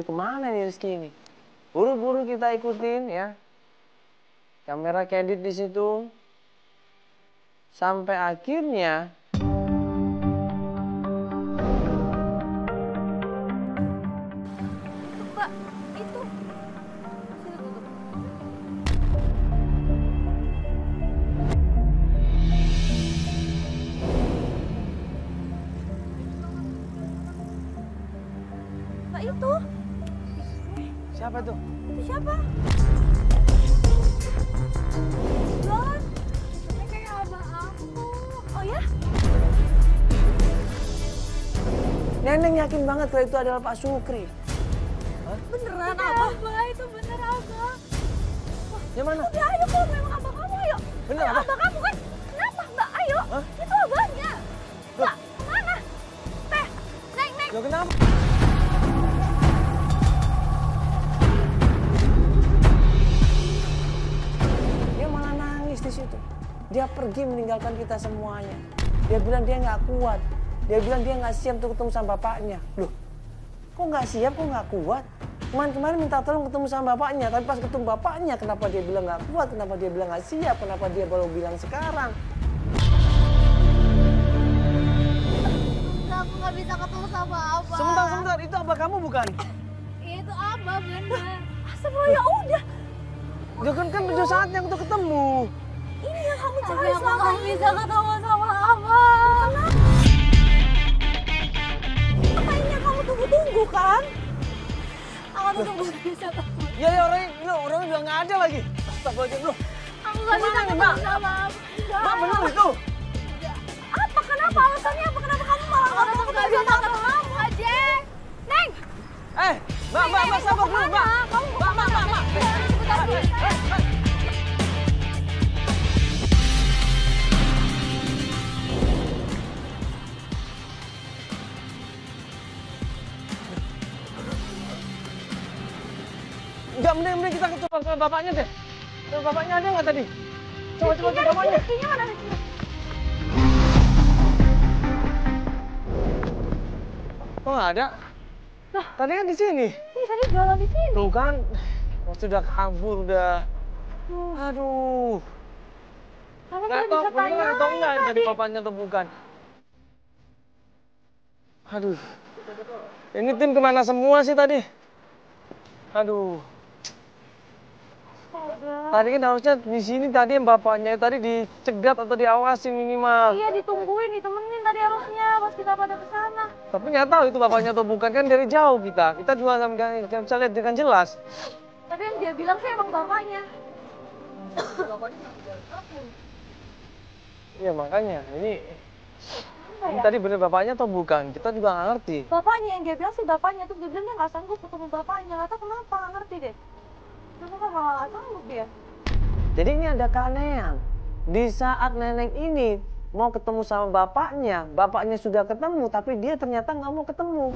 kemana nih Rizky ini? Buru-buru kita ikutin ya. Kamera candid di situ. Sampai akhirnya Mbak, itu. Sini tutup. Mbak, itu. siapa tuh? Itu siapa? John, ini kayak abah aku. Oh ya? Neneng yakin banget kalau itu adalah Pak Sukri. Beneran abah, itu bener abah. Yang mana? Udah ayo kalau memang abah kamu ayo. Bener Ayo, apa? abah kamu kan. Kenapa Mbak? Ayo. Hah? Itu abahnya. Mbak, kemana? Teh, Neng. Loh kenapa? Dia malah nangis di situ. Dia pergi meninggalkan kita semuanya. Dia bilang dia nggak kuat. Dia bilang dia nggak siap untuk ketemu sama bapaknya. Loh, kok nggak siap, kok nggak kuat? Kemarin minta tolong ketemu sama bapaknya, tapi pas ketemu bapaknya, kenapa dia bilang nggak kuat? Kenapa dia bilang nggak siap? Kenapa dia baru bilang sekarang? Aku nggak bisa ketemu sama abah. Sebentar, itu abah kamu bukan? Itu abah bener. Astagfirullah, ya udah. Ya kan udah saatnya untuk ketemu. Ini yang kamu cari selama ini. Aku nggak bisa ketemu sama abah. Apa ini yang kamu tunggu-tunggu kan? Aku tuh nggak bisa ketemu. Ya orangnya udah nggak ada lagi. Astagfirullahaladzim loh. Aku nggak bisa ketemu sama abah. Mbak bener itu. Apa? Kenapa? Alasannya apa? Kenapa kamu malah nggak mau ketemu sama kamu aja? Neng! Mbak, sabar dulu, Mbak. Mbak. Enggak, mending kita coba ke bapaknya deh. Bapaknya ada nggak tadi? Coba ke bapaknya. Rizky-nya mana Rizky? Oh nggak ada? Lah. Tadi kan di sini. Ih, tadi jualan di sini. Tuh kan, sudah kabur udah. Aduh. Karena Nggak kita tahu bisa tanya bener atau enggak tadi. tadi bapaknya atau bukan. Aduh. Ini tim kemana semua sih tadi? Aduh. Tadi kan harusnya di sini tadi yang bapaknya tadi dicegat atau diawasi minimal. Iya, ditungguin, ditemenin tadi harusnya pas kita pada ke sana. Tapi nggak tahu itu bapaknya atau bukan, kan dari jauh kita. Kita juga nggak bisa lihat dengan jelas. Tapi yang dia bilang sih emang bapaknya. Iya makanya ini tadi bener bapaknya atau bukan? Kita juga nggak ngerti. Bapaknya yang dia bilang sih bapaknya tuh, dia bilang dia nggak sanggup ketemu bapaknya. Nggak tahu kenapa, nggak ngerti deh. Kenapa malah nggak sanggup dia? Jadi ini ada keanehan. Di saat Neneng ini mau ketemu sama bapaknya sudah ketemu, tapi dia ternyata nggak mau ketemu.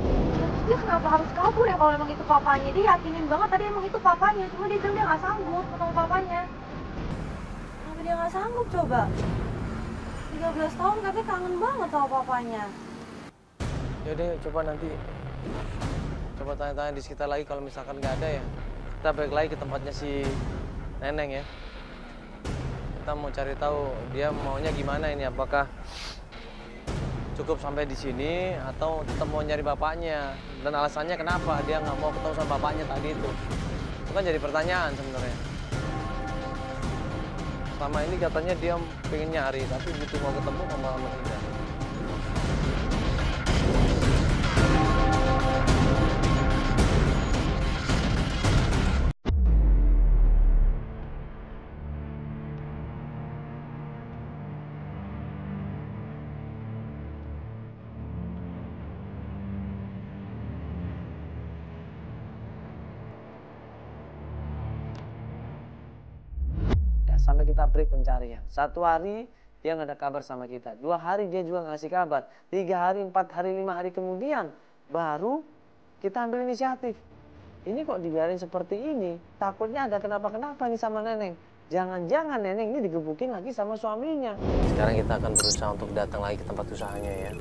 Dia kenapa harus kabur ya kalau emang itu papanya? Dia yakinin banget tadi emang itu papanya, cuma dia bilang dia nggak sanggup ketemu papanya. Kenapa dia nggak sanggup coba? 13 tahun katanya kangen banget sama papanya. Yaudah coba nanti coba tanya-tanya di sekitar lagi, kalau misalkan nggak ada ya kita balik lagi ke tempatnya si Neneng ya. Kita mau cari tahu dia maunya gimana ini, apakah cukup sampai di sini atau tetap mau nyari bapaknya, dan alasannya kenapa dia nggak mau ketemu sama bapaknya tadi itu. Itu kan jadi pertanyaan sebenarnya. Selama ini katanya dia pengen nyari, tapi begitu mau ketemu malah menghindar. Sampai kita break pencarian. 1 hari dia nggak ada kabar sama kita. 2 hari dia juga nggak ngasih kabar. 3 hari, 4 hari, 5 hari kemudian baru kita ambil inisiatif. Ini kok dibiarin seperti ini? Takutnya ada kenapa-kenapa nih sama Neneng. Jangan-jangan Neneng ini digebukin lagi sama suaminya. Sekarang kita akan berusaha untuk datang lagi ke tempat usahanya ya.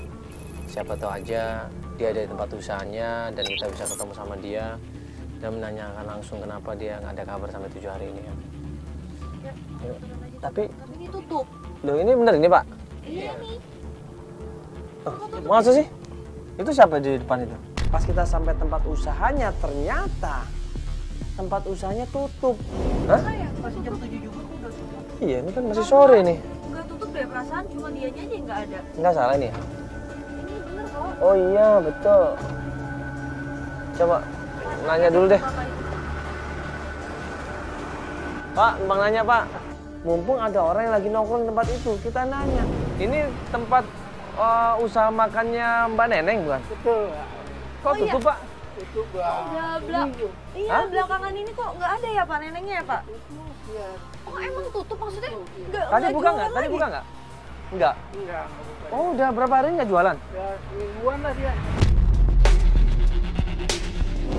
Siapa tahu aja dia ada di tempat usahanya dan kita bisa ketemu sama dia. dan menanyakan langsung kenapa dia nggak ada kabar sampai 7 hari ini ya. Ya, Yuk. turun aja. Tapi Tapi ini tutup. loh ini bener ini Pak? Iya nih. Oh, masa sih? Itu siapa di depan itu? Pas kita sampai tempat usahanya ternyata tempat usahanya tutup. Hah? Ya, masih jam 7 juga kok udah tutup. Iya ini kan masih sore nih. Enggak tutup deh, perasaan cuma dianya aja yang nggak ada. Nggak salah ini ya? Ini bener kok. Oh iya betul. Coba nanya dulu deh. Bapak itu. Pak, Bang nanya Pak. Mumpung ada orang yang lagi nongkrong di tempat itu, kita nanya. Ini tempat usaha makannya Mbak Neneng bukan? Betul. Kok Oh, iya. tutup Pak? Itu Bang. Iya, Hah? belakangan ini kok nggak ada ya Pak nenengnya ya Pak? Iya. Oh emang tutup maksudnya? Nggak Tadi buka jualan nggak? Tadi lagi? buka nggak? Enggak. Enggak bukan. Oh udah berapa hari nggak jualan? Ya, mingguan lah dia.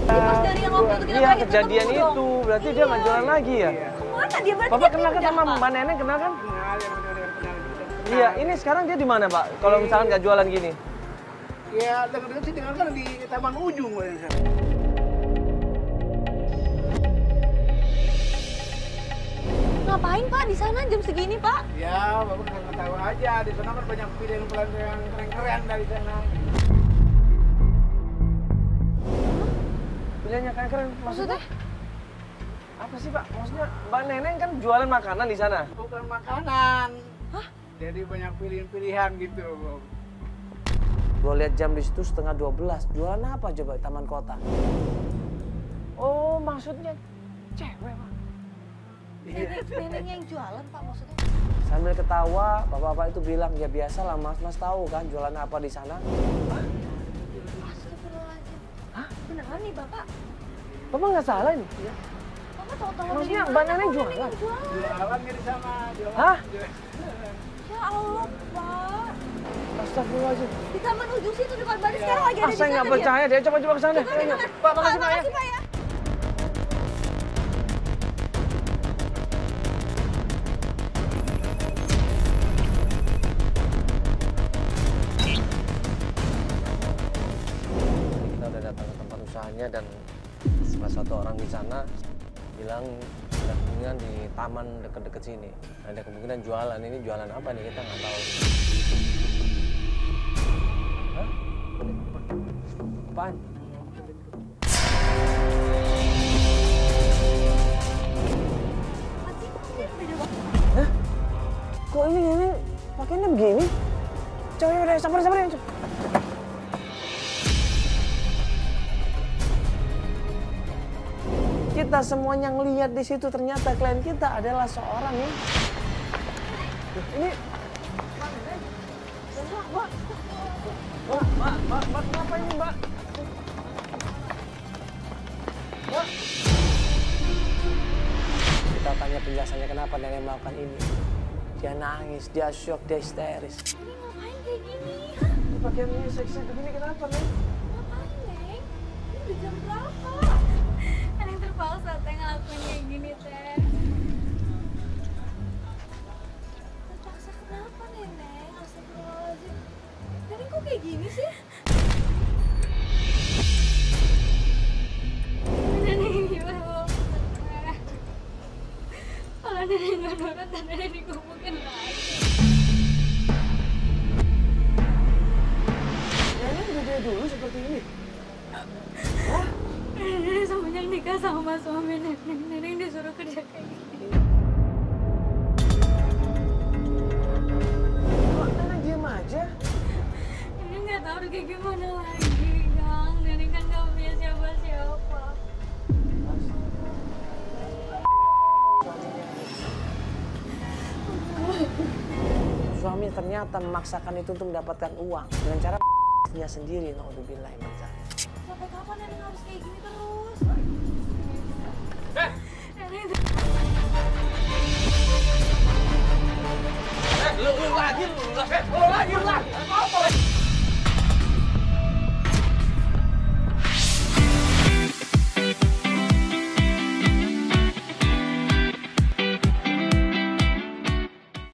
Iya, pas dari yang waktu itu kita Iya terakhir kejadian ketemu dong. itu, berarti dia nggak jualan lagi ya? Iya. Kemana dia berarti Bapak dia kenal kan pindah, sama Pak? Mbak Neneng, kenal kan? Kenal yang benar-benar kenal kita. Iya, ini sekarang dia di mana Pak? Kalau misalkan nggak jualan gini? Ya, dengar-dengar sih dengar kan di Taman Ujung kemarin saya. Ngapain Pak di sana jam segini Pak? Ya, Bapak nggak tahu aja. Di sana kan banyak pilihan yang keren-keren dari sana. Pilihannya keren-keren, maksudnya? Maksudnya? Apa sih Pak? Maksudnya Mbak Neneng kan jualan makanan di sana? Bukan makanan. Hah? Jadi banyak pilihan-pilihan gitu. Gue lihat jam di situ setengah 12. Jualan apa coba di Taman Kota? Oh, maksudnya cewek Pak. Nenengnya yang jualan Pak maksudnya? Sambil ketawa, bapak-bapak itu bilang, ya biasa lah mas, mas tahu kan jualan apa di sana? Astagfirullahaladzim. Hah? Beneran nih Bapak? Bapak nggak salah ini? Bapak tahu-tahu Maksudnya dari Mbak mana Neneng kok jualan? Jualannya di sana. Jualan. Hah? Ya Allah Pak. Astagfirullahaladzim. Di Taman Ujung situ depan baris sekarang lagi ada Ah, di saya sana nggak dia. percaya deh, coba-coba ke sana. Coba, Ayo, coba. Pak, makasih Pak ya. Makasih Pak ya. Kita udah datang ke tempat usahanya dan salah satu orang di sana bilang ada kemungkinan di taman deket-deket sini. Ada kemungkinan jualan. Ini jualan apa nih kita nggak tahu. Hah? Apaan? Hah? Kok ini pakainya begini? Coba udah sabar. Kita semuanya ngelihat di situ ternyata klien kita adalah seorang yang ini Mbak, kenapa ini Mbak? Mbak? Kita tanya penjelasannya kenapa nenek melakukan ini. Dia nangis, dia syok, dia histeris. Ini ngapain kayak gini? Pakaiannya seksi begini kenapa, Neng? Ngapain, Neng? Ini udah jam berapa? Neneng terpaksa teh ngelakuin kayak gini teh. Terpaksa kenapa, Neneng? Astagfirullahaladzim. Neneng kok kayak gini sih? Neneng gimana mau teh? Kalau neneng nggak nurut, neneng dikubukin lagi. Nenek udah dari dulu seperti ini. Neneng semenjak nikah sama suami neneng disuruh kerja kayak gini. Kok Nenek diam aja? Neneng nggak tahu udah kayak gimana lagi, Kang. Neneng kan nggak punya siapa-siapa. Suami ternyata memaksakan itu untuk mendapatkan uang dengan cara dia sendiri. Naudzubillah min dzalik. Sampai kapan Neneng harus kayak gini terus? Neneng Lu lagi.